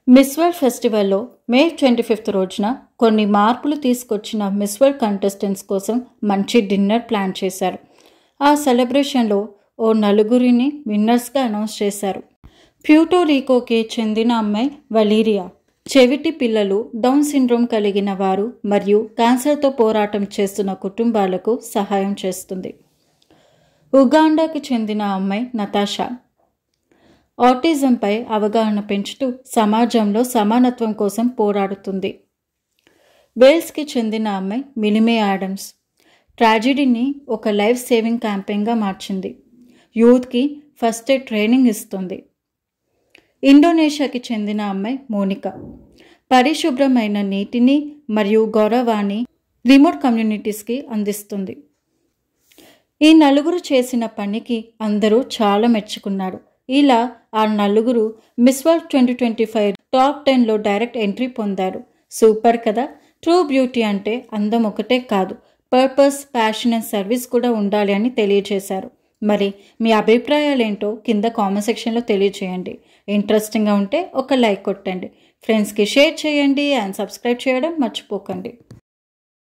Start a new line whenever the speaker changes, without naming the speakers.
Miss world ఫెస్టివల్లో మే 25 రోజున కొన్ని మార్పులు తీసుకొచ్చిన మిస్ వరల్డ్ కంటెస్టెంట్స్ కోసం మంచి డిన్నర్ ప్లాన్ చేశారు. ఆ సెలబ్రేషన్లో ఓ నలుగురిని విన్నర్స్గా అనౌన్స్ చేశారు. ప్యూర్టోరికోకి చెందిన అమ్మాయి వలీరియా చెవిటి పిల్లలు, డౌన్ సిండ్రోమ్ కలిగిన వారు మరియు క్యాన్సర్తో పోరాటం చేస్తున్న కుటుంబాలకు సహాయం చేస్తుంది. ఉగాండాకి చెందిన అమ్మాయి నతాషా ఆటిజంపై అవగాహన పెంచుతూ సమాజంలో సమానత్వం కోసం పోరాడుతుంది. వేల్స్కి చెందిన అమ్మాయి మిలిమే ఆడమ్స్ ట్రాజెడీని ఒక లైఫ్ సేవింగ్ క్యాంపెయిన్గా మార్చింది. యూత్కి ఫస్ట్ ఎయిడ్ ట్రైనింగ్ ఇస్తుంది. ఇండోనేషియాకి చెందిన అమ్మాయి మోనికా పరిశుభ్రమైన నీటిని మరియు గౌరవాన్ని రిమోట్ కమ్యూనిటీస్కి అందిస్తుంది. ఈ నలుగురు చేసిన పనికి అందరూ చాలా మెచ్చుకున్నారు. ఇలా ఆ నలుగురు మిస్ వరల్డ్ 2025 టాప్ 10లో డైరెక్ట్ ఎంట్రీ పొందారు. సూపర్ కదా. ట్రూ బ్యూటీ అంటే అందం ఒకటే కాదు, పర్పస్, ప్యాషన్ అండ్ సర్వీస్ కూడా ఉండాలి అని తెలియజేశారు. మరి మీ అభిప్రాయాలేంటో కింద కామెంట్ సెక్షన్లో తెలియజేయండి. ఇంట్రెస్టింగ్గా ఉంటే ఒక లైక్ కొట్టండి, ఫ్రెండ్స్కి షేర్ చేయండి అండ్ సబ్స్క్రైబ్ చేయడం మర్చిపోకండి.